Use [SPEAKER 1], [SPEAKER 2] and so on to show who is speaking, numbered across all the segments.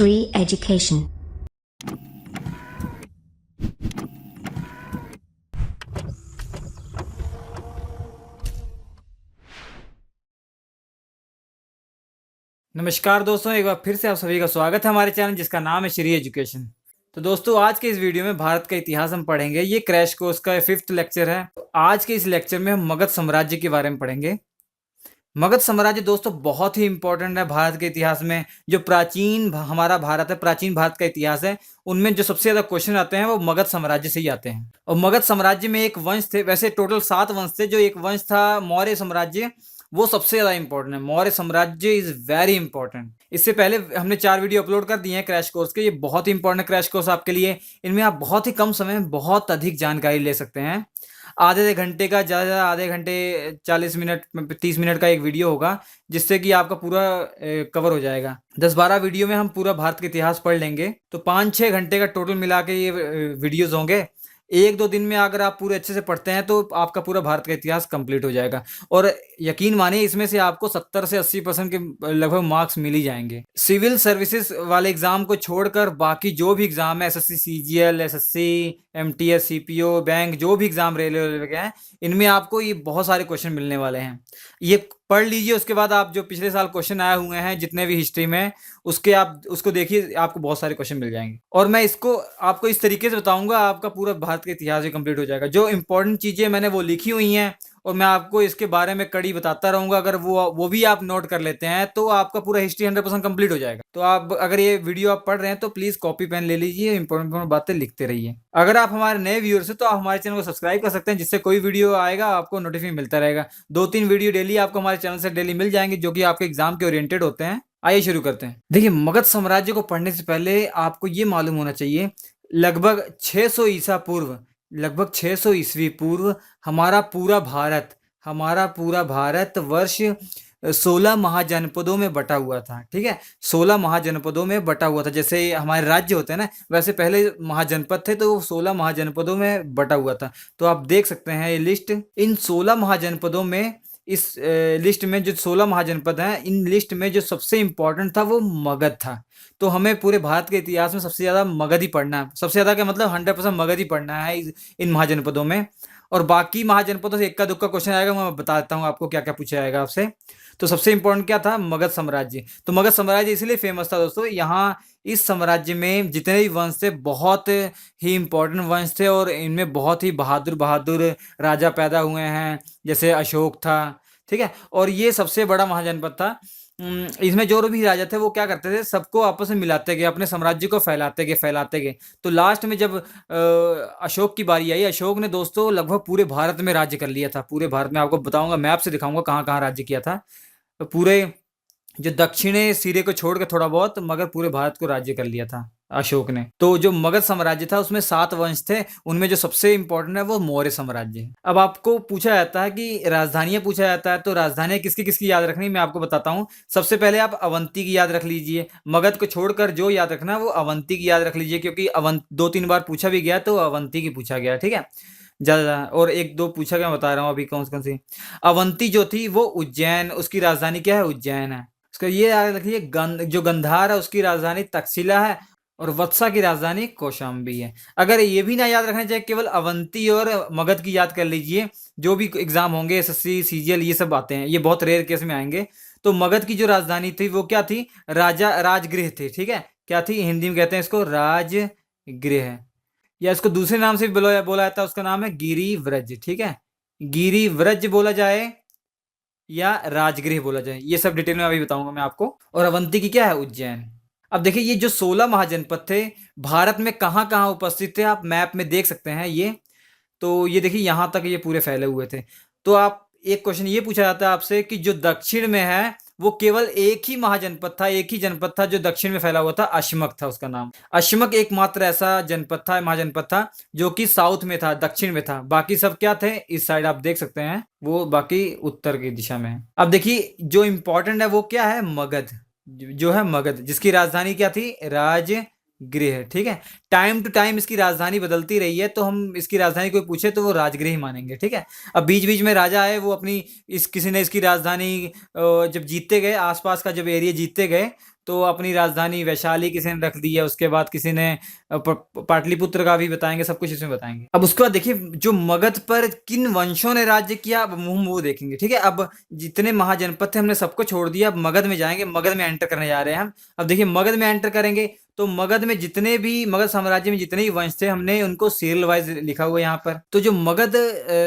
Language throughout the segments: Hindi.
[SPEAKER 1] Shri Education.
[SPEAKER 2] नमस्कार दोस्तों, एक बार फिर से आप सभी का स्वागत है हमारे चैनल जिसका नाम है श्री एजुकेशन। तो दोस्तों, आज के इस वीडियो में भारत का इतिहास हम पढ़ेंगे। ये क्रैश कोर्स का 5th लेक्चर है। तो आज के इस लेक्चर में हम मगध साम्राज्य के बारे में पढ़ेंगे। मगध साम्राज्य दोस्तों बहुत ही इंपॉर्टेंट है भारत के इतिहास में। जो हमारा भारत है, प्राचीन भारत का इतिहास है, उनमें जो सबसे ज्यादा क्वेश्चन आते हैं वो मगध साम्राज्य से ही आते हैं। और मगध साम्राज्य में एक वंश थे, वैसे टोटल 7 वंश थे। जो एक वंश था मौर्य साम्राज्य, वो सबसे ज्यादा इंपॉर्टेंट है। मौर्य साम्राज्य इज वेरी इंपॉर्टेंट। इससे पहले हमने 4 वीडियो अपलोड कर दिए हैं क्रैश कोर्स के। ये बहुत ही इंपॉर्टेंट क्रैश कोर्स आपके लिए। इनमें आप बहुत ही कम समय में बहुत अधिक जानकारी ले सकते हैं। आधे घंटे का, ज़्यादा ज़्यादा आधे घंटे 40 मिनट 30 मिनट का एक वीडियो होगा, जिससे कि आपका पूरा कवर हो जाएगा। 10-12 वीडियो में हम पूरा भारत का इतिहास पढ़ लेंगे। तो 5-6 घंटे का टोटल मिला के ये वीडियोज़ होंगे। 1-2 दिन में अगर आप पूरे अच्छे से पढ़ते हैं तो आपका पूरा भारत का इतिहास कंप्लीट हो जाएगा। और यकीन मानिए, इसमें से आपको 70 से 80% के लगभग मार्क्स मिल ही जाएंगे। सिविल सर्विसेज वाले एग्जाम को छोड़कर बाकी जो भी एग्जाम है, SSC CGL, SSC, MTS, CPO, bank, जो भी एग्जाम रेलवे के हैं, इनमें आपको ये बहुत सारे क्वेश्चन मिलने वाले हैं। ये पढ़ लीजिए। उसके बाद आप जो पिछले साल क्वेश्चन आए हुए हैं जितने भी हिस्ट्री में, उसको देखिए, आपको बहुत सारे क्वेश्चन मिल जाएंगे। और मैं इसको आपको इस तरीके से बताऊंगा, आपका पूरा भारत का इतिहास भी कंप्लीट हो जाएगा। जो इंपॉर्टेंट चीजें मैंने वो लिखी हुई हैं और मैं आपको इसके बारे में कड़ी बताता रहूंगा। अगर वो भी आप नोट कर लेते हैं तो आपका पूरा हिस्ट्री 100% कंप्लीट हो जाएगा। तो आप अगर ये वीडियो आप पढ़ रहे हैं तो प्लीज कॉपी पेन ले लीजिए, इंपॉर्टेंट बातें लिखते रहिए। अगर आप हमारे नए व्यूअर्स हैं तो आप हमारे चैनल को सब्सक्राइब कर सकते हैं, जिससे कोई वीडियो आएगा आपको नोटिफिकेशन मिलता रहेगा। 2-3 वीडियो डेली आपको हमारे चैनल से डेली मिल जाएंगे, जो कि आपके एग्जाम के ओरिएंटेड होते हैं। आइए शुरू करते हैं। देखिए, मगध साम्राज्य को पढ़ने से पहले आपको ये मालूम होना चाहिए, लगभग 600 ईसा पूर्व, लगभग 600 ईस्वी पूर्व हमारा पूरा भारत वर्ष 16 महाजनपदों में बटा हुआ था। ठीक है, 16 महाजनपदों में बटा हुआ था। जैसे हमारे राज्य होते हैं ना, वैसे पहले महाजनपद थे, तो वो 16 महाजनपदों में बटा हुआ था। तो आप देख सकते हैं ये लिस्ट। इन 16 महाजनपदों में, इस लिस्ट में जो 16 महाजनपद हैं, इन लिस्ट में जो सबसे इंपॉर्टेंट था वो मगध था। तो हमें पूरे भारत के इतिहास में सबसे ज्यादा मगध ही पढ़ना है। सबसे ज्यादा का मतलब 100% मगध ही पढ़ना है इन महाजनपदों में। और बाकी महाजनपदों से इक्का दुक्का क्वेश्चन आएगा, मैं बता देता हूँ आपको क्या क्या पूछा जाएगा आपसे। तो सबसे इंपॉर्टेंट क्या था? मगध साम्राज्य। तो मगध साम्राज्य इसलिए फेमस था दोस्तों, यहाँ इस साम्राज्य में जितने भी वंश थे बहुत ही इंपॉर्टेंट वंश थे, और इनमें बहुत ही बहादुर बहादुर राजा पैदा हुए हैं। जैसे अशोक था, ठीक है, और ये सबसे बड़ा महाजनपद था। इसमें जो भी राजा थे वो क्या करते थे, सबको आपस में मिलाते गए, अपने साम्राज्य को फैलाते गए। तो लास्ट में जब अशोक की बारी आई, अशोक ने दोस्तों लगभग पूरे भारत में राज्य कर लिया था। पूरे भारत में आपको बताऊंगा, मैप से दिखाऊंगा कहाँ कहाँ राज्य किया था। तो पूरे जो दक्षिणी सिरे को छोड़ के थोड़ा बहुत, मगर पूरे भारत को राज्य कर लिया था अशोक ने। तो जो मगध साम्राज्य था उसमें 7 वंश थे, उनमें जो सबसे इंपॉर्टेंट है वो मौर्य साम्राज्य है। अब आपको पूछा जाता है कि राजधानियां पूछा जाता है, तो राजधानियां किसकी किसकी याद रखनी, मैं आपको बताता हूँ। सबसे पहले आप अवंती की याद रख लीजिए। मगध को छोड़कर जो याद रखना है वो अवंती की याद रख लीजिए, क्योंकि 2-3 बार पूछा भी गया तो अवंती की पूछा गया। ठीक है, ज्यादा, और 1-2 पूछा गया, बता रहा हूँ अभी कौन कौन सी। अवंती जो थी वो उज्जैन, उसकी राजधानी क्या है? उज्जैन है। उसका ये याद रखिए, जो गंधार है उसकी राजधानी तक्षशिला है, और वत्सा की राजधानी कौशाम्बी है। अगर ये भी ना याद रखना चाहिए, केवल अवंती और मगध की याद कर लीजिए। जो भी एग्जाम होंगे, एसएससी सीजीएल, ये सब आते हैं, ये बहुत रेयर केस में आएंगे। तो मगध की जो राजधानी थी वो क्या थी? राजगृह थी। ठीक है, क्या थी? हिंदी में कहते हैं इसको राजगृह, या इसको दूसरे नाम से भी बोला जाता है, उसका नाम है गिरिव्रज। ठीक है, गिरिव्रज बोला जाए या राजगृह बोला जाए, ये सब डिटेल में अभी बताऊंगा मैं आपको। और अवंती की क्या है? उज्जैन। अब देखिए, ये जो 16 महाजनपद थे भारत में कहाँ कहाँ उपस्थित थे, आप मैप में देख सकते हैं ये। तो ये देखिए, यहाँ तक ये पूरे फैले हुए थे। तो आप, एक क्वेश्चन ये पूछा जाता है आपसे कि जो दक्षिण में है वो केवल एक ही महाजनपद था, एक ही जनपद था जो दक्षिण में फैला हुआ था, अशमक था उसका नाम। अशमक एकमात्र ऐसा जनपद था, महाजनपद था, जो कि साउथ में था, दक्षिण में था। बाकी सब क्या थे? इस साइड आप देख सकते हैं, वो बाकी उत्तर की दिशा में है। अब देखिए, जो इंपॉर्टेंट है वो क्या है? मगध, जो है मगध, जिसकी राजधानी क्या थी? राजगृह। ठीक है, टाइम टू टाइम इसकी राजधानी बदलती रही है, तो हम इसकी राजधानी कोई पूछे तो वो राजगृह ही मानेंगे। ठीक है, अब बीच बीच में राजा आए, वो अपनी किसी ने इसकी राजधानी जब जीतते गए, आसपास का जब एरिया जीतते गए, तो अपनी राजधानी वैशाली किसी ने रख दी है, उसके बाद किसी ने पाटलिपुत्र का भी बताएंगे, सब कुछ इसमें बताएंगे। अब उसके बाद देखिए जो मगध पर किन वंशों ने राज्य किया, अब हम वो देखेंगे, ठीक है। अब जितने महाजनपद थे हमने सबको छोड़ दिया, अब मगध में जाएंगे, मगध में एंटर करने जा रहे हैं हम। अब देखिए मगध में एंटर करेंगे तो मगध में जितने भी, मगध साम्राज्य में जितने भी वंश थे हमने उनको सीरियल वाइज लिखा हुआ है यहाँ पर। तो जो मगध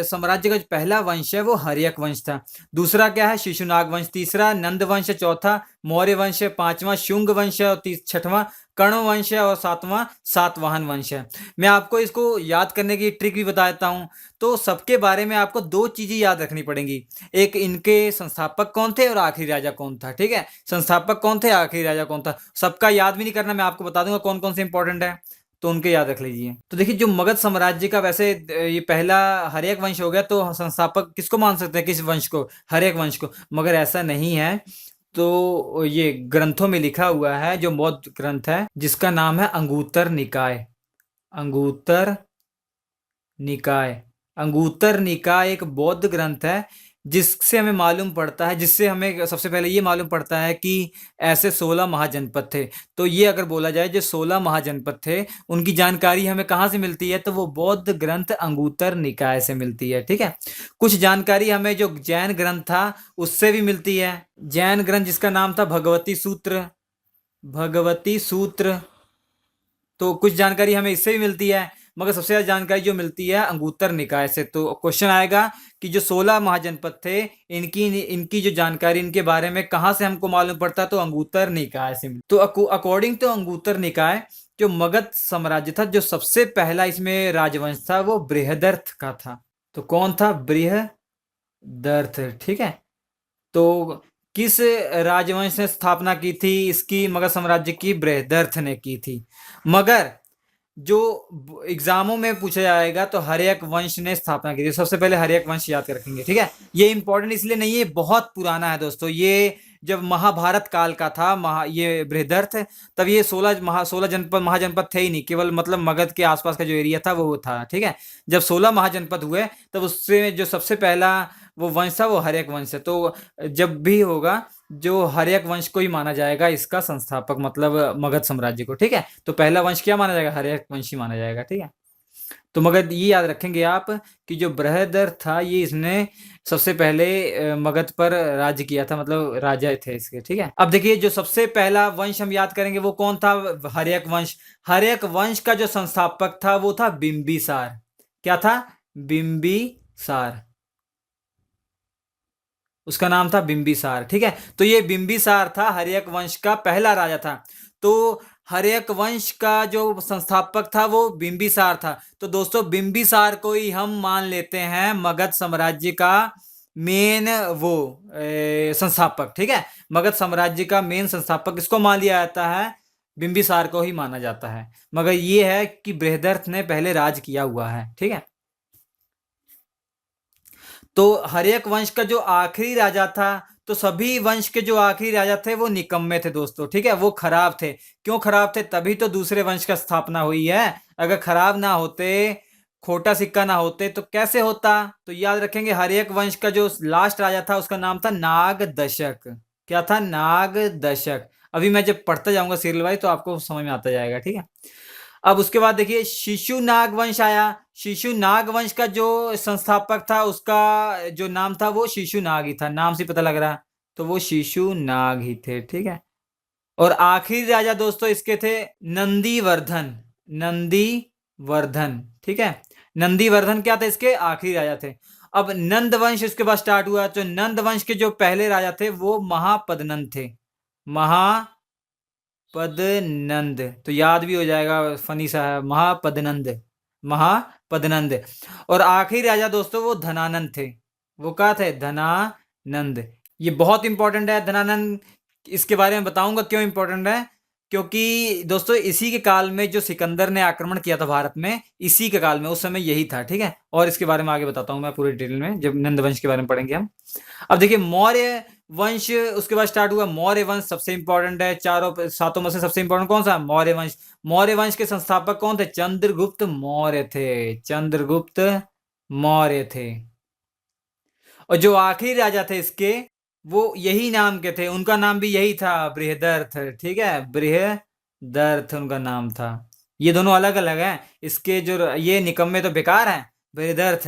[SPEAKER 2] साम्राज्य का जो पहला वंश है वो हर्यक वंश था। दूसरा क्या है, शिशुनाग वंश। तीसरा नंद वंश है। चौथा मौर्य वंश है। पांचवा शुंग वंश है। और छठवां कर्ण वंश है। और सातवां सातवाहन वंश है। मैं आपको इसको याद करने की ट्रिक भी बता देता हूँ। तो सबके बारे में आपको दो चीजें याद रखनी पड़ेंगी, एक इनके संस्थापक कौन थे और आखिरी राजा कौन था, ठीक है। संस्थापक कौन थे, आखिरी राजा कौन था, सबका याद भी नहीं करना, मैं आपको बता दूंगा कौन कौन से इंपॉर्टेंट है, तो उनके याद रख लीजिए। तो देखिए जो मगध साम्राज्य का वैसे ये पहला हर्यक वंश हो गया, तो संस्थापक किसको मान सकते हैं, किस वंश को, हर्यक वंश को, मगर ऐसा नहीं है। तो ये ग्रंथों में लिखा हुआ है, जो बौद्ध ग्रंथ है जिसका नाम है अंगुत्तर निकाय। अंगुत्तर निकाय। अंगुत्तर निकाय एक बौद्ध ग्रंथ है जिससे हमें मालूम पड़ता है, जिससे हमें सबसे पहले ये मालूम पड़ता है कि ऐसे 16 महाजनपद थे। तो ये अगर बोला जाए जो 16 महाजनपद थे उनकी जानकारी हमें कहाँ से मिलती है, तो वो बौद्ध ग्रंथ अंगुत्तर निकाय से मिलती है, ठीक है। कुछ जानकारी हमें जो जैन ग्रंथ था उससे भी मिलती है। जैन ग्रंथ जिसका नाम था भगवती सूत्र, भगवती सूत्र, तो कुछ जानकारी हमें इससे भी मिलती है, मगर सबसे ज्यादा जानकारी जो मिलती है अंगुत्तर निकाय से। तो क्वेश्चन आएगा कि जो 16 महाजनपद थे इनकी इनकी जो जानकारी इनके बारे में कहाँ से हमको मालूम पड़ता है, तो अंगुत्तर निकाय से। तो अकॉर्डिंग टू अंगुत्तर निकाय जो मगध साम्राज्य था, जो सबसे पहला इसमें राजवंश था वो बृहदर्थ का था। तो कौन था, बृहदर्थ, ठीक है। तो किस राजवंश ने स्थापना की थी इसकी, मगध साम्राज्य की, बृहदर्थ ने की थी। मगर जो एग्जामों में पूछा जाएगा तो हर्यक वंश ने स्थापना की थी। सबसे पहले हर्यक वंश याद रखेंगे, ठीक है। ये इंपॉर्टेंट इसलिए नहीं है, बहुत पुराना है दोस्तों, ये जब महाभारत काल का था ये बृहदर्थ, तब ये 16 जनपद महाजनपद थे ही नहीं, केवल मतलब मगध के आसपास का जो एरिया था वो था, ठीक है। जब 16 महाजनपद हुए तब उससे जो सबसे पहला वो वंश था वो हर्यक वंश है। तो जब भी होगा जो हर्यक वंश को ही माना जाएगा इसका संस्थापक, मतलब मगध साम्राज्य को, ठीक है। तो पहला वंश क्या माना जाएगा, हर्यक वंश ही माना जाएगा, ठीक है। तो मगध ये याद रखेंगे आप कि जो बृहदर्थ था ये इसने सबसे पहले मगध पर राज्य किया था, मतलब राजा थे इसके, ठीक है। अब देखिए जो सबसे पहला वंश हम याद करेंगे वो कौन था, हर्यक वंश। हर्यक वंश का जो संस्थापक था वो था बिंबिसार। क्या था, बिंबिसार, उसका नाम था बिंबिसार, ठीक है। तो ये बिंबिसार था हर्यक वंश का पहला राजा था। तो हर्यक वंश का जो संस्थापक था वो बिंबिसार था। तो दोस्तों बिंबिसार को ही हम मान लेते हैं मगध साम्राज्य का मेन वो संस्थापक, ठीक है। मगध साम्राज्य का मेन संस्थापक किसको मान लिया जाता है, बिंबिसार को ही माना जाता है। मगर ये है कि बृहदर्थ ने पहले राज किया हुआ है, ठीक है। तो हर्यक वंश का जो आखिरी राजा था, तो सभी वंश के जो आखिरी राजा थे वो निकम्मे थे दोस्तों, ठीक है, वो खराब थे। क्यों खराब थे, तभी तो दूसरे वंश का स्थापना हुई है। अगर खराब ना होते, खोटा सिक्का ना होते तो कैसे होता। तो याद रखेंगे हर्यक वंश का जो लास्ट राजा था उसका नाम था नागदशक। क्या था, नागदशक। अभी मैं जब पढ़ता जाऊंगा सीरियल वाइज तो आपको समझ में आता जाएगा, ठीक है। अब उसके बाद देखिए शिशु नाग वंश आया। शिशु नाग वंश का जो संस्थापक था उसका जो नाम था वो शिशु नाग ही था, नाम से पता लग रहा है, तो वो शिशु नाग ही थे, ठीक है। और आखिरी राजा दोस्तों इसके थे नंदीवर्धन। नंदीवर्धन, ठीक है। नंदीवर्धन क्या थे, इसके आखिरी राजा थे। अब नंद वंश उसके बाद स्टार्ट हुआ। तो नंद वंश के जो पहले राजा थे वो महापदनंद थे। महापदनंद, तो याद भी हो जाएगा, फनी सा है, महापदनंद, महापदनंद। और आखिरी राजा दोस्तों वो धनानंद थे। वो क्या थे, धनानंद। ये बहुत इंपॉर्टेंट है धनानंद, इसके बारे में बताऊंगा क्यों इंपॉर्टेंट है। क्योंकि दोस्तों इसी के काल में जो सिकंदर ने आक्रमण किया था भारत में, इसी के काल में, उस समय यही था, ठीक है। और इसके बारे में आगे बताता हूं मैं पूरी डिटेल में जब नंद वंश के बारे में पढ़ेंगे हम। अब देखिए मौर्य वंश उसके बाद स्टार्ट हुआ। मौर्य वंश सबसे इंपॉर्टेंट है, चारों सातों में से सबसे इंपॉर्टेंट कौन सा, मौर्य वंश। मौर्य वंश के संस्थापक कौन थे, चंद्रगुप्त मौर्य थे। चंद्रगुप्त मौर्य थे। और जो आखिरी राजा थे इसके, वो यही नाम के थे, उनका नाम भी यही था, बृहदर्थ। ठीक है, बृहदर्थ उनका नाम था। ये दोनों अलग अलग हैं। इसके जो ये निकम्मे तो बेकार हैं, बृहदर्थ।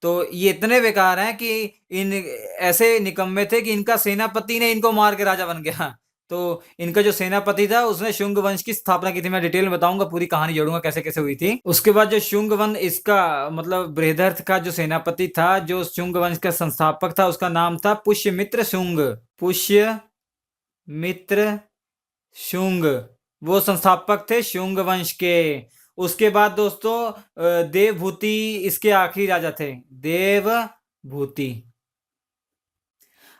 [SPEAKER 2] तो ये इतने बेकार हैं कि इन ऐसे निकम्मे थे कि इनका सेनापति ने इनको मार के राजा बन गया। तो इनका जो सेनापति था उसने शुंग वंश की स्थापना की थी। मैं डिटेल में बताऊंगा, पूरी कहानी जोड़ूंगा कैसे कैसे हुई थी। उसके बाद जो शुंग वंश, इसका मतलब बृहदर्थ का जो सेनापति था, जो शुंग वंश का संस्थापक था, उसका नाम था पुष्यमित्र शुंग। पुष्यमित्र शुंग, वो संस्थापक थे शुंग वंश के। उसके बाद दोस्तों देवभूति इसके आखिरी राजा थे, देवभूति।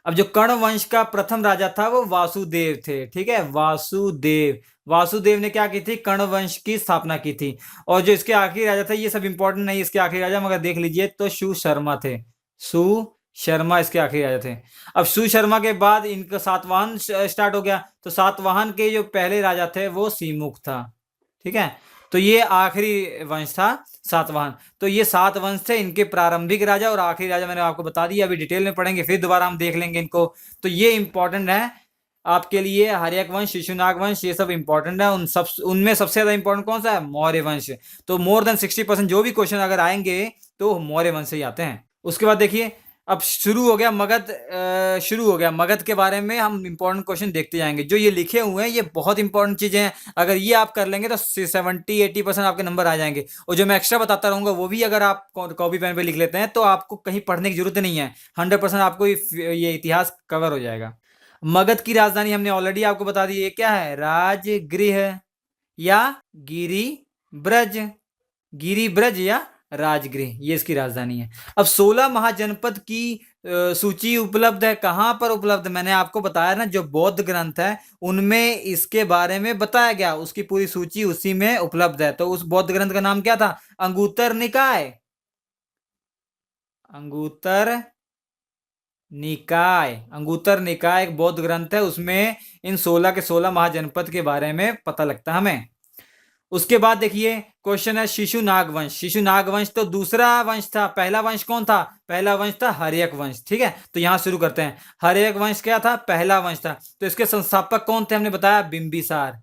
[SPEAKER 2] अब जो कर्ण वंश का प्रथम राजा था वो वासुदेव थे। ठीक है, वासुदेव। वासुदेव ने क्या की थी, कर्ण वंश की स्थापना की थी। और जो इसके आखिरी राजा थे, ये सब इंपॉर्टेंट नहीं इसके आखिरी राजा, मगर देख लीजिए तो सुशर्मा थे। सुशर्मा इसके आखिरी राजा थे। अब सुशर्मा के बाद इनका सातवाहन स्टार्ट हो गया। तो सातवाहन के जो पहले राजा थे वो सीमुख था। ठीक है, तो ये आखिरी वंश था सातवाहन। तो ये सात वंश थे, इनके प्रारंभिक राजा और आखिरी राजा मैंने आपको बता दिया। अभी डिटेल में पढ़ेंगे, फिर दोबारा हम देख लेंगे इनको। तो ये इंपॉर्टेंट है आपके लिए, हर्यक वंश, शिशुनाग वंश, ये सब इंपॉर्टेंट है। उनमें सबसे ज्यादा इंपॉर्टेंट कौन सा है, मौर्य वंश। तो मोर देन 60% जो भी क्वेश्चन अगर आएंगे तो मौर्य वंश से ही आते हैं। उसके बाद देखिए, अब शुरू हो गया मगध। शुरू हो गया मगध के बारे में हम इंपॉर्टेंट क्वेश्चन देखते जाएंगे। जो ये लिखे हुए हैं ये बहुत इंपॉर्टेंट चीजें हैं। अगर ये आप कर लेंगे तो 70-80% आपके नंबर आ जाएंगे। और जो मैं एक्स्ट्रा बताता रहूंगा वो भी अगर आप कॉपी पेन पे लिख लेते हैं तो आपको कहीं पढ़ने की जरूरत नहीं है। 100% आपको ये इतिहास कवर हो जाएगा। मगध की राजधानी हमने ऑलरेडी आपको बता दी, ये क्या है, राजगृह या गिरी ब्रज। गिरी ब्रज या राजगृह, ये इसकी राजधानी है। अब 16 महाजनपद की सूची उपलब्ध है। कहां पर उपलब्ध, मैंने आपको बताया ना, जो बौद्ध ग्रंथ है उनमें इसके बारे में बताया गया, उसकी पूरी सूची उसी में उपलब्ध है। तो उस बौद्ध ग्रंथ का नाम क्या था, अंगुत्तर निकाय। अंगुत्तर निकाय, अंगुत्तर निकाय एक बौद्ध ग्रंथ है, उसमें इन 16 के 16 महाजनपद के बारे में पता लगता है हमें। उसके बाद देखिए क्वेश्चन है शिशुनाग वंश। शिशुनाग वंश तो दूसरा वंश था, पहला वंश कौन था, पहला वंश था हर्यक वंश। ठीक है, तो यहां शुरू करते हैं। हर्यक वंश क्या था, पहला वंश था। तो इसके संस्थापक कौन थे, हमने बताया बिंबिसार।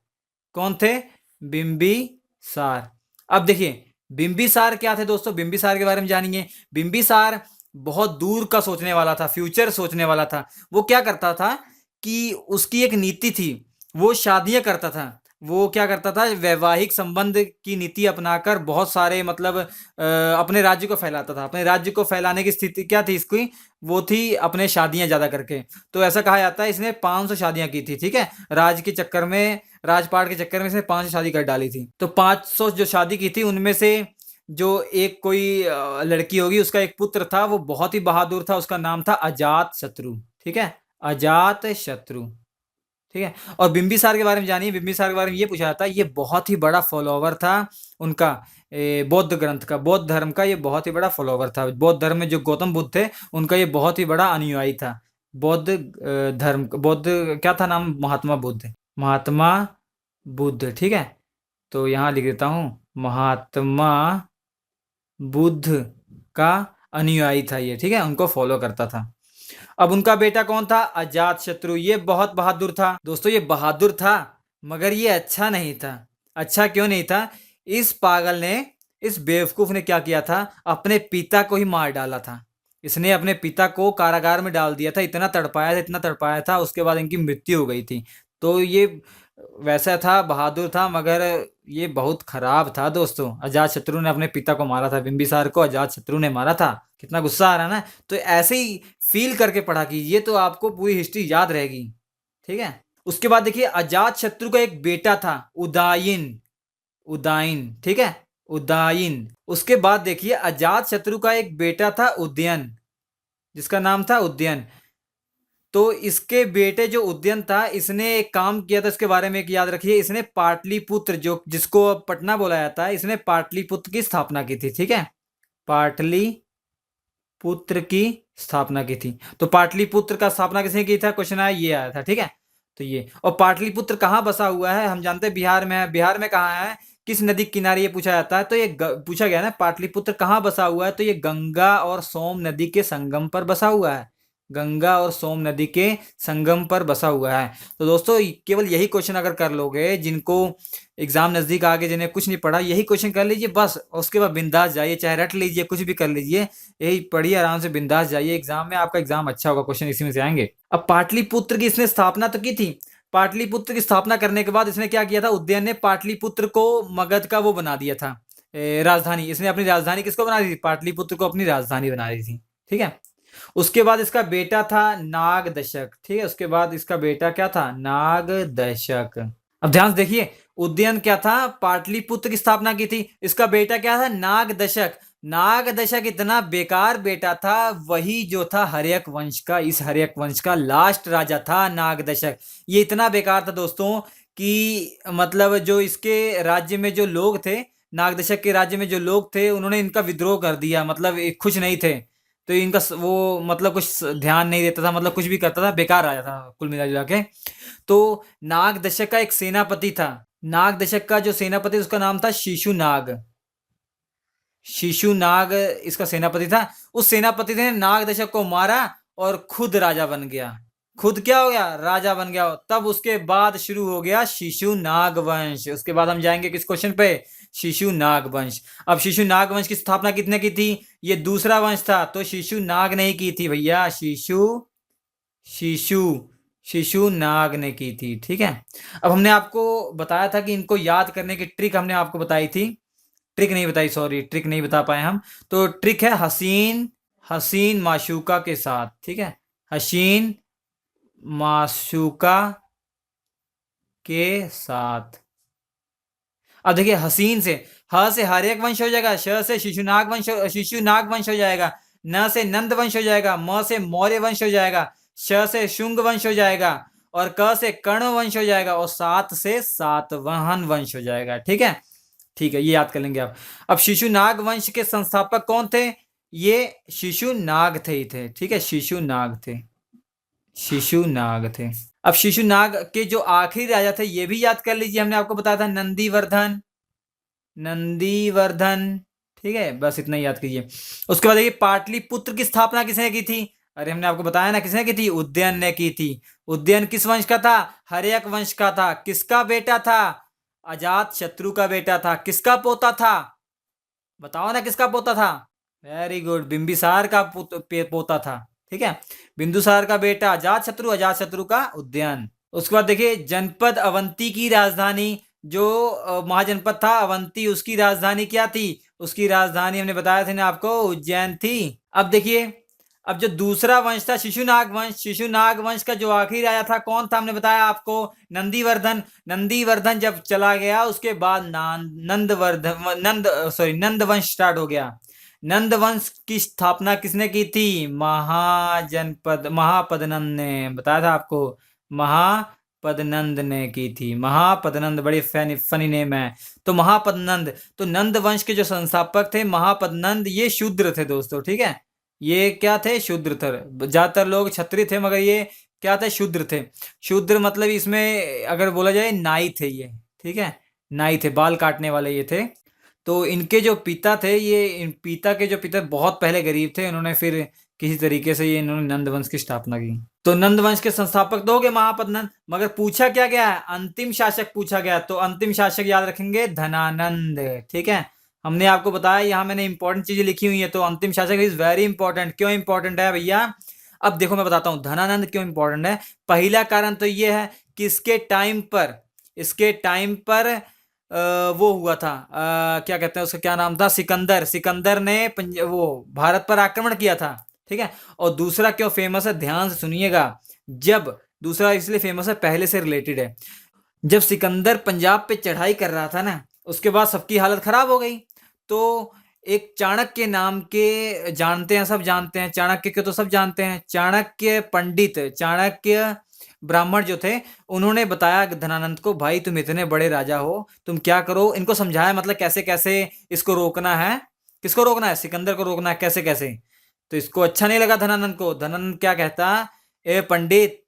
[SPEAKER 2] कौन थे, बिंबिसार। अब देखिए बिंबिसार क्या थे दोस्तों, बिंबिसार के बारे में जानिए। बिंबिसार बहुत दूर का सोचने वाला था, फ्यूचर सोचने वाला था। वो क्या करता था कि उसकी एक नीति थी, वो शादियां करता था। वो क्या करता था, वैवाहिक संबंध की नीति अपनाकर बहुत सारे मतलब अपने राज्य को फैलाता था। अपने राज्य को फैलाने की स्थिति क्या थी इसकी, वो थी अपने शादियां ज्यादा करके। तो ऐसा कहा जाता है इसने 500 शादियां की थी। ठीक है, राज के चक्कर में, राजपाट के चक्कर में इसने 500 शादी कर डाली थी। तो 500 जो शादी की थी उनमें से जो एक कोई लड़की होगी, उसका एक पुत्र था, वो बहुत ही बहादुर था, उसका नाम था अजात शत्रु। ठीक है, अजात शत्रु। ठीक है, और बिंबिसार के बारे में जानिए। बिंबिसार के बारे में ये पूछा जाता है, ये बहुत ही बड़ा फॉलोवर था उनका, बौद्ध ग्रंथ का, बौद्ध धर्म का ये बहुत ही बड़ा फॉलोवर था। बौद्ध धर्म में जो गौतम बुद्ध थे उनका ये बहुत ही बड़ा अनुयायी था। बौद्ध धर्म, बौद्ध क्या था नाम, महात्मा बुद्ध। महात्मा बुद्ध। ठीक है, तो यहाँ लिख देता हूँ, महात्मा बुद्ध का अनुयायी था ये। ठीक है, उनको फॉलो करता था। अब उनका बेटा कौन था, अजात शत्रु। ये बहुत बहादुर था दोस्तों, ये बहादुर था मगर ये अच्छा नहीं था। अच्छा क्यों नहीं था, इस पागल ने, इस बेवकूफ ने क्या किया था, अपने पिता को ही मार डाला था। इसने अपने पिता को कारागार में डाल दिया था, इतना तड़पाया था, इतना तड़पाया था, उसके बाद इनकी मृत्यु हो गई थी। तो ये वैसा था, बहादुर था, मगर ये बहुत खराब था दोस्तों। अजात शत्रु ने अपने पिता को मारा था, बिंबिसार को अजात शत्रु ने मारा था। कितना गुस्सा आ रहा है ना। तो ऐसे ही फील करके पढ़ा कीजिए तो आपको पूरी हिस्ट्री याद रहेगी। ठीक है, उसके बाद देखिए अजात शत्रु का एक बेटा था, उदायन। उदायन, ठीक है, उदायन। उसके बाद देखिए अजात शत्रु का एक बेटा था उदयन, जिसका नाम था उदयन। तो इसके बेटे जो उदयन था, इसने एक काम किया था, इसके बारे में एक याद रखिए। इसने पाटलिपुत्र, जो जिसको अब पटना बोला जाता है, इसने पाटलिपुत्र की स्थापना की थी। ठीक है, पाटलिपुत्र की स्थापना की थी। तो पाटलिपुत्र का स्थापना किसने की था, क्वेश्चन आया, ये आया था। ठीक है, तो ये, और पाटलिपुत्र कहाँ बसा हुआ है, हम जानते हैं बिहार में है। बिहार में कहाँ है, किस नदी के किनारे, ये पूछा जाता है। तो ये पूछा गया ना, पाटलिपुत्र कहाँ बसा हुआ है, तो ये गंगा और सोम नदी के संगम पर बसा हुआ है। गंगा और सोम नदी के संगम पर बसा हुआ है। तो दोस्तों केवल यही क्वेश्चन अगर कर लोगे, जिनको एग्जाम नजदीक आ गए, जिन्हें कुछ नहीं पढ़ा, यही क्वेश्चन कर लीजिए बस, उसके बाद बिंदास जाइए, चाहे रट लीजिए, कुछ भी कर लीजिए, यही पढ़िए आराम से, बिंदास जाइए एग्जाम में, आपका एग्जाम अच्छा होगा, क्वेश्चन इसी में से आएंगे। अब पाटलिपुत्र की इसने स्थापना तो की थी, पाटलिपुत्र की स्थापना करने के बाद इसने क्या किया था, उदयन ने पाटलिपुत्र को मगध का वो बना दिया था, राजधानी। इसने अपनी राजधानी किसको बना दी थी, पाटलिपुत्र को अपनी राजधानी बना दी थी, ठीक है। उसके बाद इसका बेटा था नागदशक, ठीक है, उसके बाद इसका बेटा क्या था, नागदशक। अब ध्यान से देखिए, उदयन क्या था, पाटलिपुत्र की स्थापना की थी, इसका बेटा क्या था, नागदशक। नागदशक इतना बेकार बेटा था, वही जो था हर्यक वंश का, इस हर्यक वंश का लास्ट राजा था नागदशक। ये इतना बेकार था दोस्तों कि मतलब जो इसके राज्य में जो लोग थे, नागदशक के राज्य में जो लोग थे, उन्होंने इनका विद्रोह कर दिया, मतलब खुश नहीं थे। तो इनका वो मतलब कुछ ध्यान नहीं देता था, मतलब कुछ भी करता था, बेकार राजा था कुल मिला जुला के। तो नागदशक का एक सेनापति था, नागदशक का जो सेनापति उसका नाम था शिशुनाग, शिशुनाग इसका सेनापति था। उस सेनापति ने नागदशक को मारा और खुद राजा बन गया, खुद क्या हो गया, राजा बन गया। तब उसके बाद शुरू हो गया शिशुनाग वंश। उसके बाद हम जाएंगे किस क्वेश्चन पे, शिशुनाग वंश। अब शिशुनाग वंश की स्थापना किसने की थी, ये दूसरा वंश था, तो शिशुनाग ने ही की थी भैया, शिशु शिशुनाग ने की थी, ठीक है। अब हमने आपको बताया था कि इनको याद करने की ट्रिक हमने आपको बताई थी, ट्रिक नहीं बताई, सॉरी, ट्रिक नहीं बता पाए हम। तो ट्रिक है हसीन, हसीन माशूका के साथ, ठीक है, हसीन माशूका के साथ। अब देखिए, हसीन से, ह से हर्यक वंश हो जाएगा, श से शिशुनाग वंश, शिशुनाग वंश हो जाएगा, न से नंद वंश हो जाएगा, म से मौर्य वंश हो जाएगा, श से शुंग वंश हो जाएगा, और क से कर्ण वंश हो जाएगा, और सात से सातवाहन वंश हो जाएगा, ठीक है। ठीक है, ये याद कर लेंगे आप। अब शिशुनाग वंश के संस्थापक कौन थे, ये शिशुनाग थे ही थे, ठीक है, शिशुनाग थे, शिशुनाग थे। अब शिशुनाग के जो आखिरी राजा थे ये भी याद कर लीजिए, हमने आपको बताया था नंदीवर्धन, नंदीवर्धन, ठीक है, बस इतना ही याद कीजिए। उसके बाद देखिए, पाटलिपुत्र की स्थापना किसने की थी, अरे हमने आपको बताया ना किसने की थी, उदयन ने की थी। उदयन किस वंश का था, हर्यक वंश का था। किसका बेटा था, अजात शत्रु का बेटा था। किसका पोता था, बताओ ना किसका पोता था, वेरी गुड, बिंबिसार का पोता था, ठीक है, बिंदुसार का बेटा अजात शत्रु, अजात शत्रु का उदयन। उसके बाद देखिए, जनपद अवंती की राजधानी, जो महाजनपद था अवंती, उसकी राजधानी क्या थी, उसकी राजधानी हमने बताया था ना आपको, उज्जैन थी। अब देखिए, अब जो दूसरा वंश था शिशुनाग वंश, शिशुनाग वंश का जो आखिरी राजा था कौन था, हमने बताया आपको, नंदीवर्धन। नंदीवर्धन जब चला गया उसके बाद नंद वंश स्टार्ट हो गया। नंद वंश की स्थापना किसने की थी, महापदनंद ने, बताया था आपको, महापदनंद ने की थी, महापदनंद, बड़ी फनी नेम है। तो महापदनंद, तो नंद वंश के जो संस्थापक थे महापदनंद, ये शूद्र थे दोस्तों, ठीक है, ये क्या थे, शूद्र थे। ज्यादातर लोग क्षत्रिय थे, मगर ये क्या थे, शूद्र थे। शूद्र मतलब इसमें अगर बोला जाए नाई थे ये, ठीक है, नाई थे, बाल काटने वाले ये थे। तो इनके जो पिता थे, ये इन पिता के जो पिता बहुत पहले गरीब थे, इन्होंने फिर किसी तरीके से ये इन्होंने नंद वंश की स्थापना की। तो नंद वंश के संस्थापक तो हो गए महापदनंद, मगर पूछा क्या गया है, अंतिम शासक पूछा गया। तो अंतिम शासक याद रखेंगे धनानंद, ठीक है। हमने आपको बताया, यहाँ मैंने इंपॉर्टेंट चीजें लिखी हुई है, तो अंतिम शासक इज वेरी इंपॉर्टेंट। क्यों इंपॉर्टेंट है भैया, अब देखो मैं बताता हूँ धनानंद क्यों इंपॉर्टेंट है। पहला कारण तो ये है कि इसके टाइम पर वो हुआ था, क्या कहते हैं उसका, क्या नाम था, सिकंदर। सिकंदर ने वो भारत पर आक्रमण किया था, ठीक है। और दूसरा क्यों फेमस है, ध्यान से सुनिएगा, जब दूसरा इसलिए फेमस है, पहले से रिलेटेड है। जब सिकंदर पंजाब पे चढ़ाई कर रहा था ना, उसके बाद सबकी हालत खराब हो गई। तो एक चाणक्य नाम के, जानते हैं, सब जानते हैं चाणक्य के, तो सब जानते हैं, चाणक्य पंडित, चाणक्य ब्राह्मण जो थे, उन्होंने बताया धनानंद को, भाई तुम इतने बड़े राजा हो, तुम क्या करो, इनको समझाया, मतलब कैसे कैसे इसको रोकना है। किसको रोकना है, सिकंदर को रोकना है, कैसे कैसे। तो इसको अच्छा नहीं लगा धनानंद को। धनानंद क्या कहता, ए पंडित,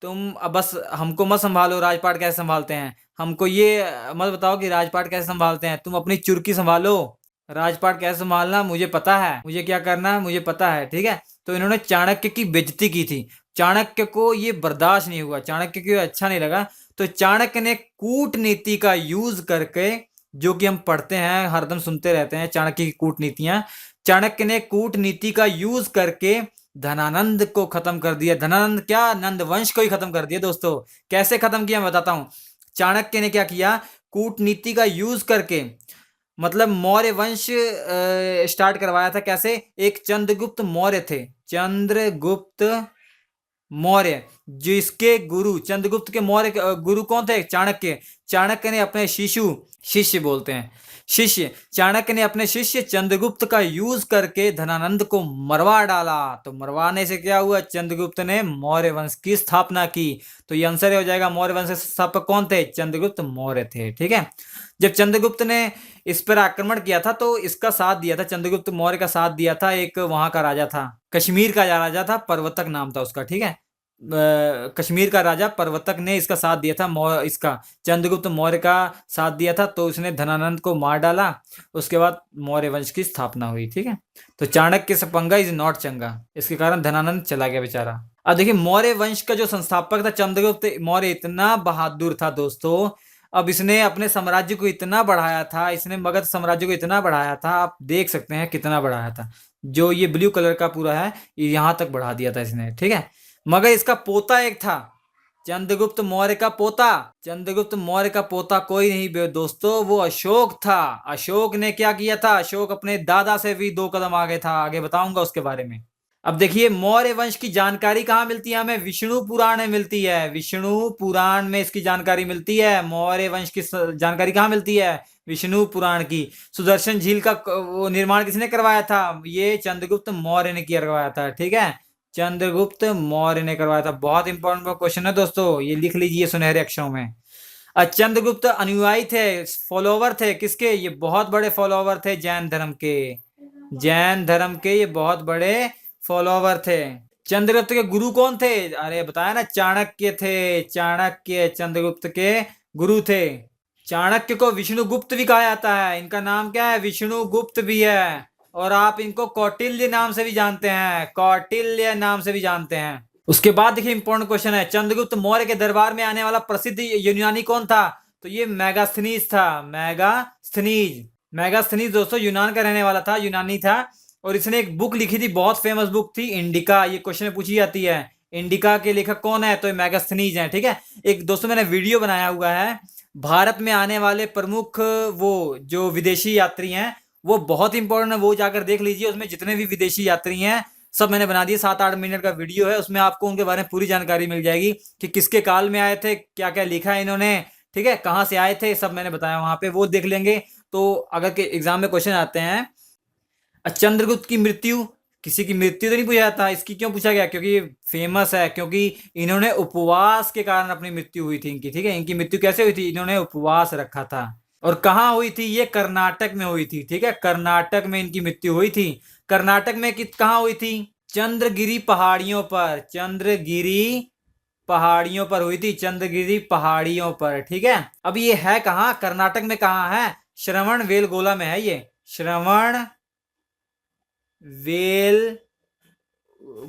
[SPEAKER 2] तुम अब बस हमको मत संभालो, राजपाट कैसे संभालते हैं, हमको ये मत बताओ कि राजपाट कैसे संभालते हैं, तुम अपनी चुरकी संभालो, राजपाट कैसे संभालना मुझे पता है, मुझे क्या करना है मुझे पता है, ठीक है। तो इन्होंने चाणक्य की बेइज्जती की थी। चाणक्य को ये बर्दाश्त नहीं हुआ, चाणक्य को अच्छा नहीं लगा। तो चाणक्य ने कूटनीति का यूज करके, जो कि हम पढ़ते हैं हरदम सुनते रहते हैं चाणक्य की कूटनीतियां, चाणक्य ने कूटनीति का यूज करके धनानंद को खत्म कर दिया। धनानंद क्या, नंद वंश को ही खत्म कर दिया दोस्तों। कैसे खत्म किया मैं बताता हूं। चाणक्य ने क्या किया, कूटनीति का यूज करके मतलब मौर्य वंश स्टार्ट करवाया था। कैसे, एक चंद्रगुप्त मौर्य थे, चंद्रगुप्त मौर्य, जिसके गुरु चंद्रगुप्त के मौर्य गुरु कौन थे, चाणक्य। चाणक्य ने अपने शिष्य बोलते हैं शिष्य, चाणक्य ने अपने शिष्य चंद्रगुप्त का यूज करके धनानंद को मरवा डाला। तो मरवाने से क्या हुआ, चंद्रगुप्त ने मौर्य वंश की स्थापना की। तो ये आंसर हो जाएगा, मौर्य वंश के स्थापक कौन थे, चंद्रगुप्त मौर्य थे, ठीक है। जब चंद्रगुप्त ने इस पर आक्रमण किया था तो इसका साथ दिया था, चंद्रगुप्त मौर्य का साथ दिया था एक वहां का राजा था, कश्मीर का राजा था, परवतक नाम था उसका, ठीक है। कश्मीर का राजा परवतक ने इसका साथ दिया था, इसका चंद्रगुप्त मौर्य का साथ दिया था। तो उसने धनानंद को मार डाला। उसके बाद मौर्य वंश की स्थापना हुई, ठीक है। तो चाणक्य से पंगा इज नॉट चंगा, इसके कारण धनानंद चला गया बेचारा। अब देखिए मौर्य वंश का जो संस्थापक था चंद्रगुप्त मौर्य, इतना बहादुर था दोस्तों। अब इसने अपने साम्राज्य को इतना बढ़ाया था, इसने मगध साम्राज्य को इतना बढ़ाया था, आप देख सकते हैं कितना बढ़ाया था। जो ये ब्लू कलर का पूरा है, यहां तक बढ़ा दिया था इसने, ठीक है। मगर इसका पोता एक था, चंद्रगुप्त मौर्य का पोता। चंद्रगुप्त मौर्य का पोता कोई नहीं दोस्तों, वो अशोक था। अशोक ने क्या किया था, अशोक अपने दादा से भी 2 कदम आगे था, आगे बताऊंगा उसके बारे में। अब देखिए मौर्य वंश की जानकारी कहाँ मिलती है हमें, विष्णु पुराण में मिलती है। विष्णु पुराण में इसकी जानकारी मिलती है। मौर्य वंश की जानकारी कहाँ मिलती है, विष्णु पुराण की। सुदर्शन झील का वो निर्माण किसने करवाया था, ये चंद्रगुप्त मौर्य ने करवाया था, ठीक है। चंद्रगुप्त मौर्य ने करवाया था। बहुत इंपॉर्टेंट क्वेश्चन है दोस्तों, ये लिख लीजिए सुनहरे अक्षरों में। चंद्रगुप्त अनुयायी थे, फॉलोवर थे किसके, ये बहुत बड़े फॉलोवर थे जैन धर्म के। जैन धर्म के ये बहुत बड़े फॉलोवर थे। चंद्रगुप्त के गुरु कौन थे, अरे बताया ना, चाणक्य थे। चाणक्य चंद्रगुप्त के गुरु थे। चाणक्य को विष्णुगुप्त भी कहा जाता है, इनका नाम क्या है, विष्णुगुप्त भी है। और आप इनको कौटिल्य नाम से भी जानते हैं, कौटिल्य नाम से भी जानते हैं। उसके बाद देखिए इंपॉर्टेंट क्वेश्चन है, चंद्रगुप्त मौर्य के दरबार में आने वाला प्रसिद्ध यूनानी कौन था, तो ये मेगास्थनीज था। मेगास्थनीज दोस्तों यूनान का रहने वाला था, यूनानी था। और इसने एक बुक लिखी थी, बहुत फेमस बुक थी, इंडिका। ये क्वेश्चन में पूछी जाती है, इंडिका के लेखक कौन है, तो ये मेगास्थनीज है, ठीक है। एक दोस्तों मैंने वीडियो बनाया हुआ है, भारत में आने वाले प्रमुख वो जो विदेशी यात्री हैं, वो बहुत इंपॉर्टेंट है, वो जाकर देख लीजिए। उसमें जितने भी विदेशी यात्री हैं सब मैंने बना दिए, 7-8 मिनट का वीडियो है, उसमें आपको उनके बारे में पूरी जानकारी मिल जाएगी कि किसके काल में आए थे, क्या क्या लिखा है इन्होंने, ठीक है, कहाँ से आए थे, सब मैंने बताया वहां पे, वो देख लेंगे। तो अगर के एग्जाम में क्वेश्चन आते हैं, चंद्रगुप्त की मृत्यु, किसी की मृत्यु तो नहीं पूछा जाता, इसकी क्यों पूछा गया, क्योंकि फेमस है, क्योंकि इन्होंने उपवास के कारण अपनी मृत्यु हुई थी इनकी, ठीक है। इनकी मृत्यु कैसे हुई थी, इन्होंने उपवास रखा था। और कहाँ हुई थी, ये कर्नाटक में हुई थी, ठीक है, कर्नाटक में इनकी मृत्यु हुई थी। कर्नाटक में कहाँ हुई थी, चंद्रगिरी पहाड़ियों पर, चंद्रगिरी पहाड़ियों पर हुई थी, चंद्रगिरी पहाड़ियों पर, ठीक है। अब ये है कहाँ, कर्नाटक में कहाँ है, श्रवण बेलगोला में है, ये श्रवण वेल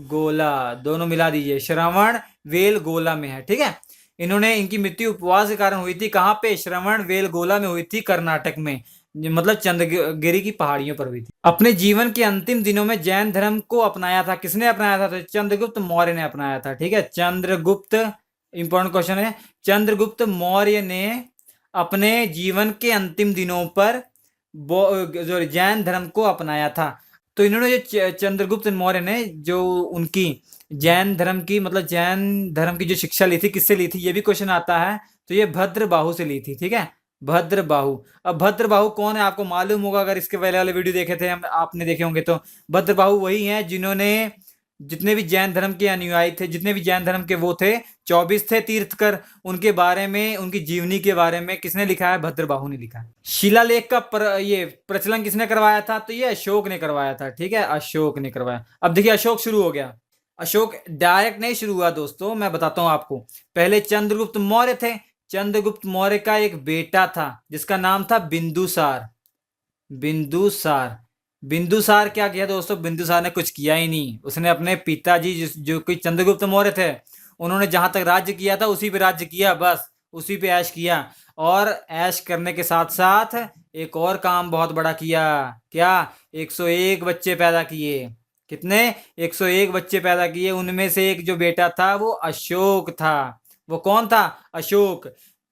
[SPEAKER 2] गोला, दोनों मिला दीजिए, श्रवण वेल गोला में है, ठीक है। इन्होंने इनकी मृत्यु उपवास के कारण हुई थी, कहाँ पे, श्रवण वेल गोला में हुई थी, कर्नाटक में, मतलब चंद्रगिरी की पहाड़ियों पर हुई थी। अपने जीवन के अंतिम दिनों में जैन धर्म को अपनाया था, किसने अपनाया था, तो चंद्रगुप्त मौर्य ने अपनाया था, ठीक है। चंद्रगुप्त, इंपॉर्टेंट क्वेश्चन है, चंद्रगुप्त मौर्य ने अपने जीवन के अंतिम दिनों पर जो जैन धर्म को अपनाया था। तो इन्होंने जो चंद्रगुप्त मौर्य ने जो उनकी जैन धर्म की, मतलब जैन धर्म की जो शिक्षा ली थी, किससे ली थी, ये भी क्वेश्चन आता है। तो ये भद्रबाहु से ली थी, ठीक है, भद्रबाहु। अब भद्रबाहु कौन है आपको मालूम होगा, अगर इसके पहले वाले वीडियो देखे थे हम, आपने देखे होंगे, तो भद्रबाहु वही हैं जिन्होंने, जितने भी जैन धर्म के अनुयायी थे, जितने भी जैन धर्म के वो थे, 24 थे तीर्थकर, उनके बारे में, उनकी जीवनी के बारे में किसने लिखा है, भद्रबाहु ने लिखा है। शिलालेख का ये प्रचलन किसने करवाया था, तो ये अशोक ने करवाया था, ठीक है, अशोक ने करवाया। अब देखिए अशोक शुरू हो गया, अशोक डायरेक्ट नहीं शुरू हुआ दोस्तों, मैं बताता हूं आपको। पहले चंद्रगुप्त मौर्य थे, चंद्रगुप्त मौर्य का एक बेटा था जिसका नाम था बिंदुसार। बिंदुसार। बिंदुसार क्या किया दोस्तों? बिंदुसार ने कुछ किया ही नहीं। उसने अपने पिताजी जो कि चंद्रगुप्त मौर्य थे, उन्होंने जहां तक राज्य किया था उसी पे राज्य किया, बस उसी पे ऐश किया। और ऐश करने के साथ साथ एक और काम बहुत बड़ा किया। क्या? 101 बच्चे पैदा किए। कितने? 101 बच्चे पैदा किए। उनमें से एक जो बेटा था वो अशोक था। वो कौन था? अशोक।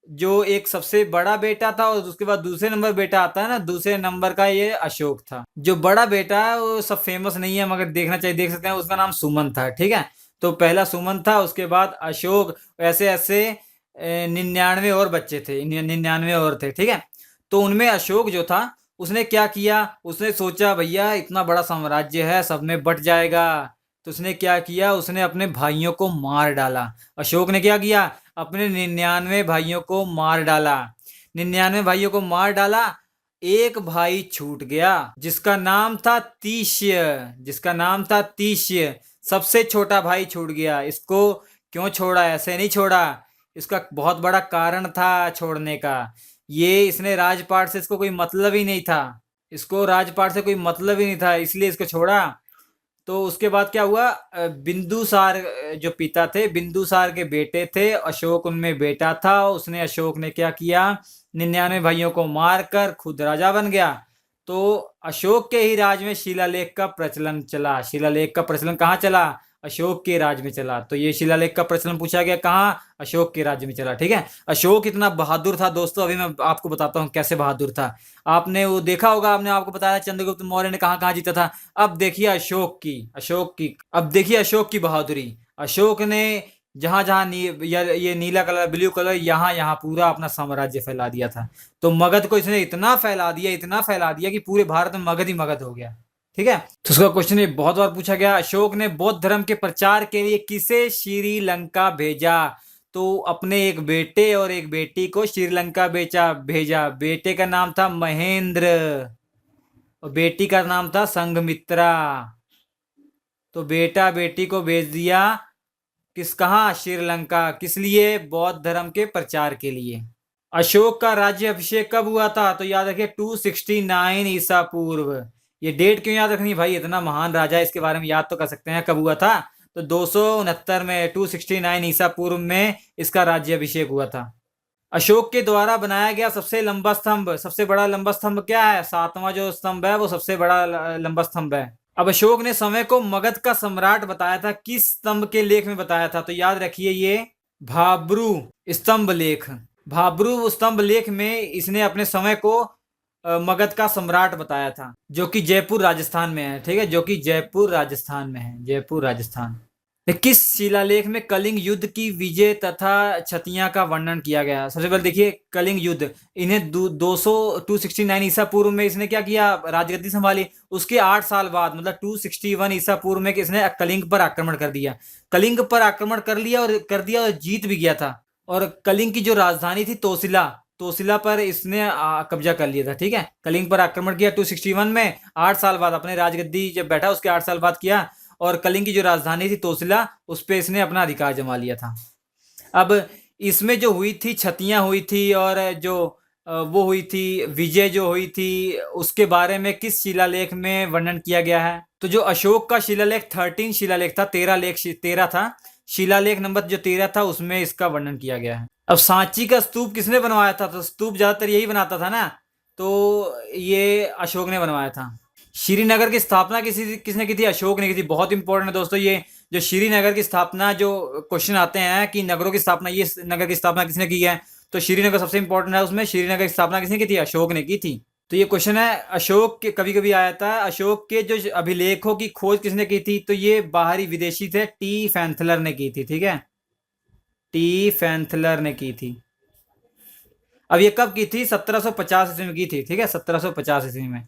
[SPEAKER 2] जो एक सबसे बड़ा बेटा था और उसके बाद दूसरे नंबर बेटा आता है ना, दूसरे नंबर का ये अशोक था। जो बड़ा बेटा है वो सब फेमस नहीं है, मगर देखना चाहिए, देख सकते हैं, उसका नाम सुमन था। ठीक है, तो पहला सुमन था, उसके बाद अशोक, ऐसे ऐसे 99 और बच्चे थे, 99 और थे। ठीक है, तो उनमें अशोक जो था, उसने क्या किया? उसने सोचा भैया इतना बड़ा साम्राज्य है, सब में बट जाएगा। तो उसने क्या किया? उसने अपने भाइयों को मार डाला। अशोक ने क्या किया? अपने 99 भाइयों को मार डाला। 99 भाइयों को मार डाला। एक भाई छूट गया जिसका नाम था तीष्य। जिसका नाम था तीष्य, सबसे छोटा भाई छूट गया। इसको क्यों छोड़ा? ऐसे नहीं छोड़ा, इसका बहुत बड़ा कारण था छोड़ने का। ये इसने राजपाट से इसको कोई मतलब ही नहीं था। इसको राजपाट से कोई मतलब ही नहीं था, इसलिए इसको छोड़ा। तो उसके बाद क्या हुआ? बिंदुसार जो पिता थे, बिंदुसार के बेटे थे, अशोक उनमें बेटा था। उसने अशोक ने क्या किया? 99 भाइयों को मारकर खुद राजा बन गया। तो अशोक के ही राज में शिलालेख का प्रचलन चला। शिलालेख का प्रचलन कहाँ चला? अशोक के राज में चला। तो ये शिलालेख का प्रचलन पूछा गया कहाँ? अशोक के राज्य में चला। ठीक है, अशोक इतना बहादुर था दोस्तों, अभी मैं आपको बताता हूँ कैसे बहादुर था। आपने वो देखा होगा, आपने आपको बताया चंद्रगुप्त मौर्य ने कहाँ कहाँ जीता था। अब देखिए अशोक की अब देखिए अशोक की बहादुरी। अशोक ने जहां जहां ये नीला कलर, ब्लू कलर, यहाँ यहाँ पूरा अपना साम्राज्य फैला दिया था। तो मगध को इसने इतना फैला दिया, इतना फैला दिया कि पूरे भारत में मगध ही मगध हो गया। ठीक है, तो उसका क्वेश्चन ये बहुत बार पूछा गया, अशोक ने बौद्ध धर्म के प्रचार के लिए किसे श्रीलंका भेजा? तो अपने एक बेटे और एक बेटी को श्रीलंका भेजा। बेटे का नाम था महेंद्र और बेटी का नाम था संघमित्रा। तो बेटा बेटी को भेज दिया कहाँ? श्रीलंका। किस लिए? बौद्ध धर्म के प्रचार के लिए। अशोक का राज्य अभिषेक कब हुआ था? तो याद रखिए 269 ईसा पूर्व। ये डेट क्यों याद रखनी भाई? इतना महान राजा है, इसके बारे में याद तो कर सकते हैं कब हुआ था। तो 269 में, 269 ईसा पूर्व में इसका राज्य अभिषेक हुआ था। अशोक के द्वारा बनाया गया सबसे लंबा स्तंभ, सबसे बड़ा लंबा स्तंभ क्या है? 7वां जो स्तंभ है वो सबसे बड़ा लंबा स्तंभ है। अब अशोक ने समय को मगध का सम्राट बताया था, किस स्तंभ के लेख में बताया था? तो याद रखिए ये भाब्रू स्तंभ लेख। भाब्रू स्तंभ लेख में इसने अपने समय को मगध का सम्राट बताया था, जो कि जयपुर राजस्थान में है। ठीक है, जो कि जयपुर राजस्थान में है, जयपुर राजस्थान। किस शिलालेख में कलिंग युद्ध की विजय तथा क्षतियां का वर्णन किया गया? सबसे पहले देखिए कलिंग युद्ध, इन्हें 269 ईसा पूर्व में इसने क्या किया? राजगद्दी संभाली। उसके 8 साल बाद, मतलब 261 ईसा पूर्व में इसने कलिंग पर आक्रमण कर दिया। कलिंग पर आक्रमण कर दिया और जीत भी गया था। और कलिंग की जो राजधानी थी तोसिला, तोसिला पर इसने कब्जा कर लिया था। ठीक है, कलिंग पर आक्रमण किया 261 में। 8 साल बाद अपने राजगद्दी जब बैठा उसके 8 साल बाद किया। और कलिंग की जो राजधानी थी तोसिला, उस पे इसने अपना अधिकार जमा लिया था। अब इसमें जो हुई थी, क्षतियां हुई थी और जो वो हुई थी, विजय जो हुई थी, उसके बारे में किस शिलालेख में वर्णन किया गया है? तो जो अशोक का शिलालेख 13 शिलालेख था, 13 था। शिलालेख नंबर जो 13 था उसमें इसका वर्णन किया गया है। अब सांची का स्तूप किसने बनवाया था? तो स्तूप ज्यादातर यही बनाता था ना, तो ये अशोक ने बनवाया था। श्रीनगर की स्थापना किसने की थी? अशोक ने की थी। बहुत इंपॉर्टेंट है दोस्तों ये जो श्रीनगर की स्थापना, जो क्वेश्चन आते हैं कि नगरों की स्थापना, ये नगर की स्थापना किसने की है? तो श्रीनगर सबसे इंपॉर्टेंट है, उसमें श्रीनगर की स्थापना किसने की थी? अशोक ने की थी। तो ये क्वेश्चन है अशोक के, कभी कभी आया था, अशोक के जो अभिलेखों की खोज किसने की थी? तो ये बाहरी विदेशी थे, टी फैंथलर ने की थी। ठीक है, टी फैंथलर ने की थी। अब ये कब की थी? 1750 ईस्वी में की थी। ठीक है, 1750 ईस्वी में।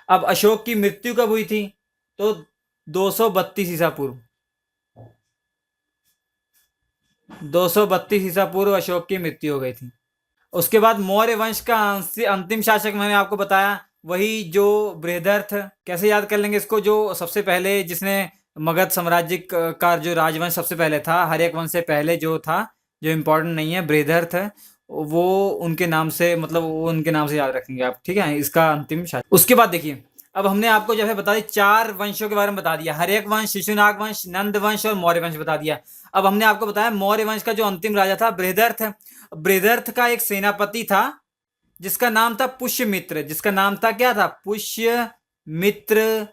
[SPEAKER 2] अब अशोक की मृत्यु कब हुई थी? तो 232 ईसा पूर्व। 232 ईसा पूर्व अशोक की मृत्यु हो गई थी। उसके बाद मौर्य वंश का अंतिम शासक मैंने आपको बताया, वही जो बृहदर्थ। कैसे याद कर लेंगे इसको? जो सबसे पहले जिसने मगध साम्राज्य का जो राजवंश सबसे पहले था, हर एक वंश से पहले जो था, जो इंपॉर्टेंट नहीं है, बृहदर्थ। वो उनके नाम से, मतलब वो उनके नाम से याद रखेंगे आप, ठीक है, इसका अंतिम शासन। उसके बाद देखिए, अब हमने आपको जो है बता दी 4 वंशों के बारे में बता दिया, हर्यक वंश, शिशुनाग वंश, नंद वंश और मौर्य वंश बता दिया। अब हमने आपको बताया मौर्य वंश का जो अंतिम राजा था बृहदर्थ। बृहदर्थ का एक सेनापति था जिसका नाम था पुष्यमित्र, जिसका नाम था क्या था, पुष्यमित्र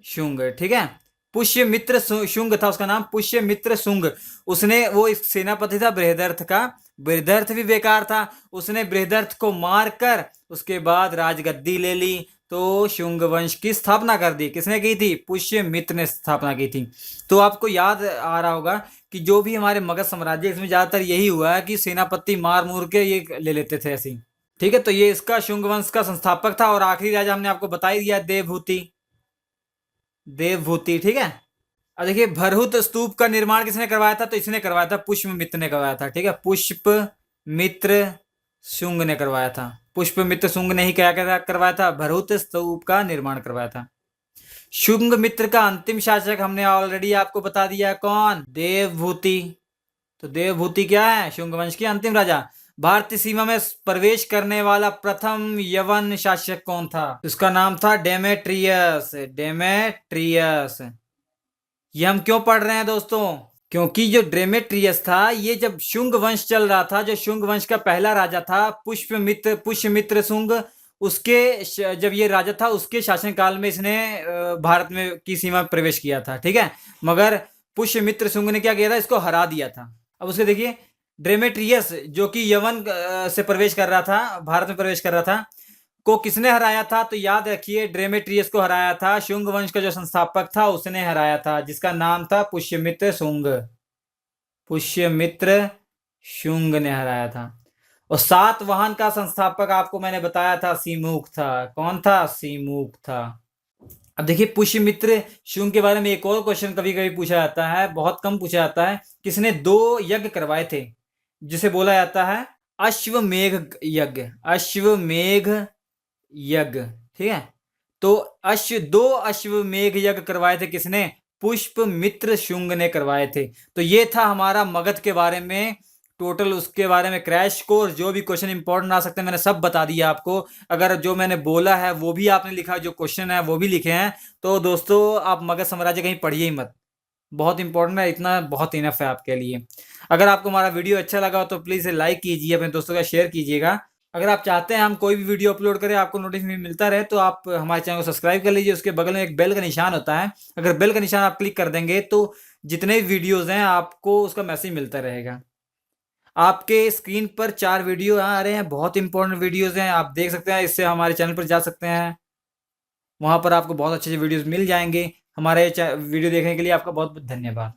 [SPEAKER 2] शुंग, ठीक है। पुष्यमित्र शुंग था उसका नाम, पुष्यमित्र शुंग। उसने, वो एक सेनापति था बृहदर्थ का। बृहदर्थ भी बेकार था, उसने बृहदर्थ को मारकर उसके बाद राजगद्दी ले ली। तो शुंग वंश की स्थापना कर दी। किसने की थी, पुष्यमित्र ने स्थापना की थी। तो आपको याद आ रहा होगा कि जो भी हमारे मगध साम्राज्य, इसमें ज्यादातर यही हुआ है कि सेनापति मार मूर के ये ले लेते थे ऐसे ही, ठीक है। तो ये इसका शुंग वंश का संस्थापक था। और आखिरी राजा हमने आपको बता ही दिया, देवभूति, देवभूति, ठीक है। अब देखिए भरहुत स्तूप का निर्माण किसने करवाया था, तो इसने करवाया था, पुष्पमित्र ने करवाया था, ठीक है। पुष्पमित्र शुंग ने करवाया था। पुष्पमित्र शुंग ने ही क्या क्या करवाया था, भरहुत स्तूप का निर्माण करवाया था। शुंग मित्र का अंतिम शासक हमने ऑलरेडी आपको बता दिया, कौन, देवभूति। तो देवभूति क्या है, शुंग वंश की अंतिम राजा। भारतीय सीमा में प्रवेश करने वाला प्रथम यवन शासक कौन था, उसका नाम था डेमेट्रियस, डेमेट्रियस। ये हम क्यों पढ़ रहे हैं दोस्तों, क्योंकि जो डेमेट्रियस था, ये जब शुंग वंश चल रहा था, जो शुंग वंश का पहला राजा था पुष्यमित्र शुंग, उसके जब ये राजा था उसके शासनकाल में इसने भारत में की सीमा में प्रवेश किया था, ठीक है। मगर पुष्यमित्र शुंग ने क्या किया था, इसको हरा दिया था। अब उसके देखिए, डेमेट्रियस जो कि यवन से प्रवेश कर रहा था, भारत में प्रवेश कर रहा था, को किसने हराया था, तो याद रखिए डेमेट्रियस को हराया था शुंग वंश का जो संस्थापक था उसने हराया था, जिसका नाम था पुष्यमित्र शुंग। पुष्यमित्र शुंग ने हराया था। और सातवाहन का संस्थापक आपको मैंने बताया था सीमुख था। कौन था, सीमुख था। अब देखिए पुष्यमित्र शुंग के बारे में एक और क्वेश्चन कभी कभी पूछा जाता है, बहुत कम पूछा जाता है। किसने 2 यज्ञ करवाए थे, जिसे बोला जाता है अश्वमेघ यज्ञ, अश्वमेघ यज्ञ, ठीक है। तो 2 अश्वमेघ यज्ञ करवाए थे किसने, पुष्पमित्र शुंग ने करवाए थे। तो ये था हमारा मगध के बारे में टोटल, उसके बारे में क्रैश कोर्स। जो भी क्वेश्चन इंपॉर्टेंट आ सकते हैं मैंने सब बता दिया आपको। अगर जो मैंने बोला है वो भी आपने लिखा, जो क्वेश्चन है वो भी लिखे हैं, तो दोस्तों आप मगध साम्राज्य कहीं पढ़िए ही मत, बहुत इंपॉर्टेंट है, इतना बहुत इनफ है आपके लिए। अगर आपको हमारा वीडियो अच्छा लगा हो तो प्लीज़ लाइक कीजिए, अपने दोस्तों का शेयर कीजिएगा। अगर आप चाहते हैं हम कोई भी वीडियो अपलोड करें, आपको नोटिफिकेशन मिलता रहे, तो आप हमारे चैनल को सब्सक्राइब कर लीजिए। उसके बगल में एक बेल का निशान होता है, अगर बेल का निशान आप क्लिक कर देंगे तो जितने भी वीडियोज़ हैं आपको उसका मैसेज मिलता रहेगा। आपके स्क्रीन पर 4 वीडियो आ रहे हैं, बहुत इंपॉर्टेंट वीडियोज़ हैं, आप देख सकते हैं। इससे हमारे चैनल पर जा सकते हैं, वहाँ पर आपको बहुत अच्छे-अच्छे वीडियोज़ मिल जाएँगे। हमारे वीडियो देखने के लिए आपका बहुत-बहुत धन्यवाद।